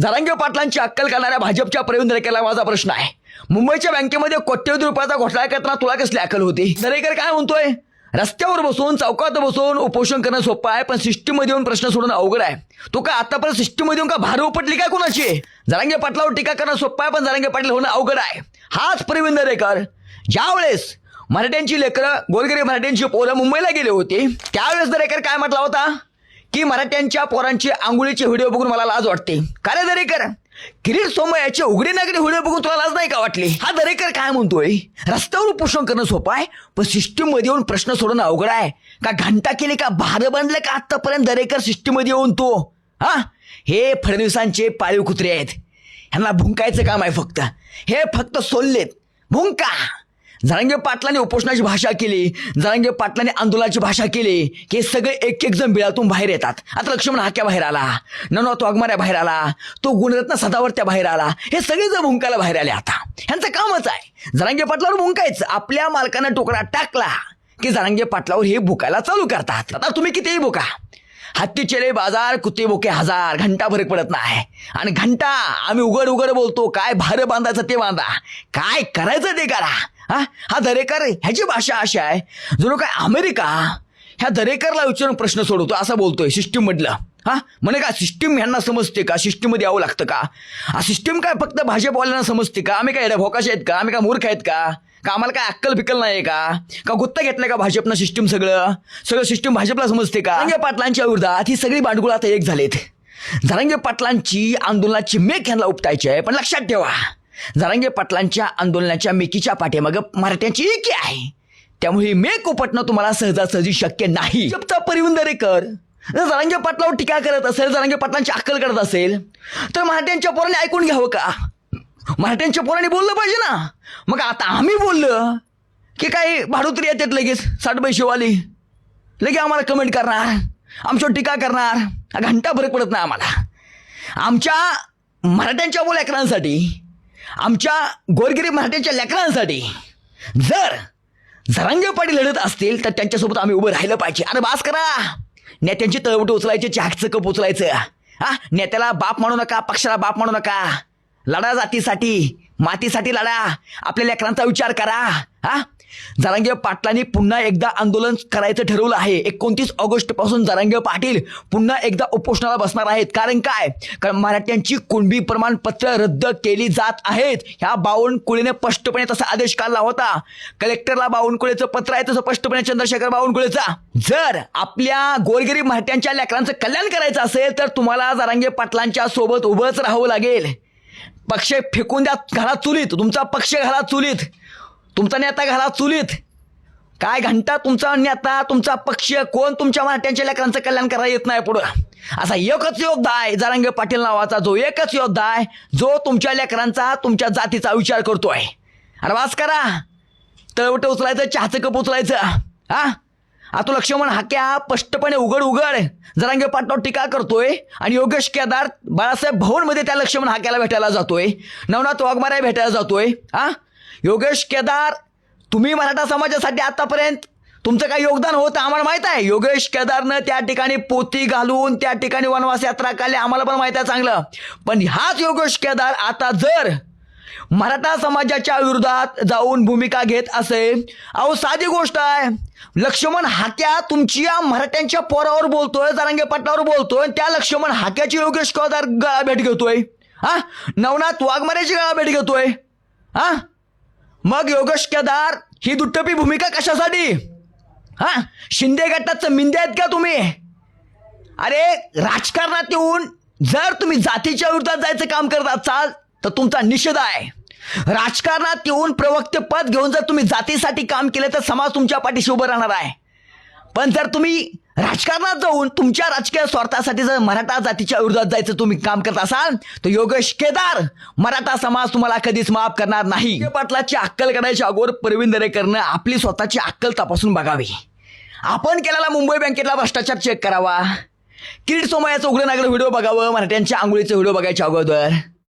जरांगे पाटलांची अक्कल करणाऱ्या भाजपच्या प्रवीण दरेकरला माझा प्रश्न आहे. मुंबईच्या बँकेमध्ये कोट्यवधी रुपयाचा घोटाळा करताना तुला कसली अक्कल होती? दरेकर काय म्हणतोय, रस्त्यावर बसून चौकात बसून उपोषण करणं सोपं आहे, पण सिस्टीममध्ये येऊन प्रश्न सोडणं अवघड आहे. तो का आतापर्यंत सिस्टीममध्ये येऊन का भार उपटली काय कोणाची? जरांगे पाटलावर टीका करणं सोपं आहे, पण जरांगे पाटील होणं अवघड आहे. हाच प्रवीण दरेकर ज्यावेळेस मराठ्यांची लेकरं गोरगरीब मराठ्यांची पोरं मुंबईला गेले होते त्यावेळेस दरेकर काय म्हटला होता की मराठ्यांच्या पोरांची आंघोळीचे व्हिडिओ बघून मला लाज वाटते. का रे दरेकर, किरीट सोमय्याचे उघडे नागडे व्हिडिओ बघून तुला लाज नाही का वाटली? हा दरेकर काय म्हणतोय, रस्त्यावर उपोषण करणं सोपं आहे, पण सिस्टीम मध्ये येऊन प्रश्न सोडणं अवघड आहे. का घंटा केली का भार बांधले का आतापर्यंत दरेकर सिस्टीम मध्ये येऊन तो? हा, हे फडणवीसांचे पाळीव कुत्रे आहेत, ह्यांना भुंकायचं काम आहे फक्त. हे फक्त सोललेत भुंका. जरांगे पाटलांनी उपोषणाची भाषा केली, जरांगे पाटलांनी आंदोलनाची भाषा केली की हे सगळे एक एक जण बिळातून बाहेर येतात. आता लक्ष्मण हाक्या बाहेर आला, नवनाथ वाघमाऱ्या बाहेर आला, तो गुणरत्न सदावर्त्या बाहेर आला, हे सगळे जण भुंकायला बाहेर आले. आता ह्यांचं कामच आहे जरांगे पाटलावर भुंकायचं. आपल्या मालकानं टोकरा टाकला की जरांगे पाटलावर हे भुकायला चालू करतात. आता तुम्ही कितीही भुका, हत्ती चले बाजार कुत्ते बोके हजार, घंटा फरक पडत नाही. आणि घंटा आम्ही उघड उघड बोलतो, काय भार बांधायचं ते बांधा, काय करायचं ते करा. हा दरेकर ह्याची भाषा अशी आहे जणू काय अमेरिका ह्या दरेकरला विचारून प्रश्न सोडवतो असं बोलतोय सिस्टीम मधलं. म्हणे का सिस्टीम ह्यांना समजते का? सिस्टीम मध्ये यावं लागतं का? सिस्टीम काय फक्त भाजपवाल्यांना समजते का? आम्ही काय भोकाशे आहेत का? आम्ही काय मूर्ख आहेत का? आम्हाला काय अक्कल बिक्कल नाही का गुत्ता घेतलंय का भाजपनं सिस्टीम? सगळं सिस्टीम भाजपला समजते का? जरांगे पाटलांच्या विरोधात ही सगळी भांडकुळ आता एक झालेत. जरांगे पाटलांची आंदोलनाची मेक ह्यांना उपटायची आहे, पण लक्षात ठेवा जरांगे पाटलांच्या आंदोलनाच्या मेकीच्या पाठीमागं मराठ्यांची एकी आहे. त्यामुळे मेक उपटणं तुम्हाला सहजासहजी शक्य नाही. जप्त प्रवीण दरेकर जरांगे पाटलावर टीका करत असेल, जरांगे पाटलांची अक्कल करत असेल, तर मराठ्यांच्या पोरांनी ऐकून घ्यावं का? मराठ्यांच्या पोरांनी बोललं पाहिजे ना. मग आता आम्ही बोललं की काही भाडोत्री येतात लगेच 60 पैसेवाली, लगे आम्हाला कमेंट करणार, आमच्यावर टीका करणार. घंटा फरक पडत नाही आम्हाला. आमच्या मराठ्यांच्या लेकरांसाठी, आमच्या गोरगरीब मराठ्यांच्या लेकरांसाठी जर जरांगे पाटील लढत असतील तर त्यांच्यासोबत आम्ही उभं राहिलं पाहिजे. अरे बास करा, नेत्यांची तळवट उचलायचे, चहाचं कप उचलायचं. नेत्याला बाप म्हणू नका, पक्षाला बाप म्हणू नका. लढा जातीसाठी, मातीसाठी लढा, आपल्या लेकरांचा विचार करा. जरांगे पाटलांनी पुन्हा एकदा आंदोलन करायचं ठरवलं आहे. 29 ऑगस्ट पासून जरांगे पाटील पुन्हा एकदा उपोषणाला बसणार आहेत. कारण काय? कारण मराठ्यांची कुणबी प्रमाणपत्र रद्द केली जात आहेत. ह्या बावनकुळेने स्पष्टपणे तसा आदेश काढला होता. कलेक्टरला बावनकुळेचं पत्र आहे तसं स्पष्टपणे चंद्रशेखर बावनकुळेचा. जर आपल्या गोरगरीब मराठ्यांच्या लेकरांचं कल्याण करायचं असेल तर तुम्हाला जरांगे पाटलांच्या सोबत उभंच राहावं लागेल. पक्ष फेकून द्या घरात चुलीत, तुमचा पक्ष घरात चुलीत, तुमचा नेता घरात चुलीत. काय घंटा तुमचा नेता, तुमचा पक्ष, कोण तुमच्या मराठ्यांच्या लेकरांचं कल्याण करायला येत नाही पुढं. असा एकच योद्धा आहे जरांगे पाटील नावाचा, जो एकच योद्धा आहे जो तुमच्या लेकरांचा, तुमच्या जातीचा विचार करतोय. अरे वास करा, तळवट उचलायचं, चहाचं कप उचलायचं. आता लक्ष्मण हाक्या स्पष्टपणे उघड जरांगे पाटलावर टीका करतोय आणि योगेश केदार बाळासाहेब भवनमध्ये त्या लक्ष्मण हाक्याला भेटायला जातोय, नवनाथ वाघमाऱ्या भेटायला जातोय. योगेश केदार, तुम्ही मराठा समाजासाठी आतापर्यंत तुमचं काय योगदान होतं आम्हाला माहित आहे. योगेश केदारनं त्या ठिकाणी पोती घालून त्या ठिकाणी वनवास यात्रा काढली, आम्हाला पण माहित आहे चांगलं. पण हाच योगेश केदार आता जर मराठा समाजाच्या विरोधात जाऊन भूमिका घेत असेल, अहो साधी गोष्ट आहे, लक्ष्मण हाक्या तुमची या मराठ्यांच्या पोरावर बोलतोय, जरांगे पाटलावर बोलतोय, त्या लक्ष्मण हाक्याची योगेश केदार गळा भेट घेतोय. नवनाथ वाघमाऱ्याची गळा भेट घेतोय. मग योगेश केदार ही दुट्टपी भूमिका कशासाठी? शिंदे गटाचं मिंदे आहेत का तुम्ही? अरे राजकारणात येऊन जर तुम्ही जातीच्या विरोधात जायचं काम करत असाल तर तुमचा निषेध आहे. राजकारणात येऊन प्रवक्ते पद घेऊन जर तुम्ही जातीसाठी काम केलं तर समाज तुमच्या पाठीशी उभं राहणार आहे. पण जर तुम्ही राजकारणात जाऊन तुमच्या राजकीय स्वार्थासाठी जर मराठा जातीच्या विरोधात जायचं तुम्ही काम करत असाल तर योगेश केदार, मराठा समाज तुम्हाला कधीच माफ करणार नाही. पाटलाची अक्कल करायच्या अगोदर प्रवीण दरेकरनं आपली स्वतःची अक्कल तपासून बघावी. आपण केलेला मुंबई बँकेतला भ्रष्टाचार चेक करावा, किरीट सोमय्याचं उघडं नागडं व्हिडिओ बघावं, मराठ्यांच्या आंघोळीचं व्हिडिओ बघायच्या अगोदर.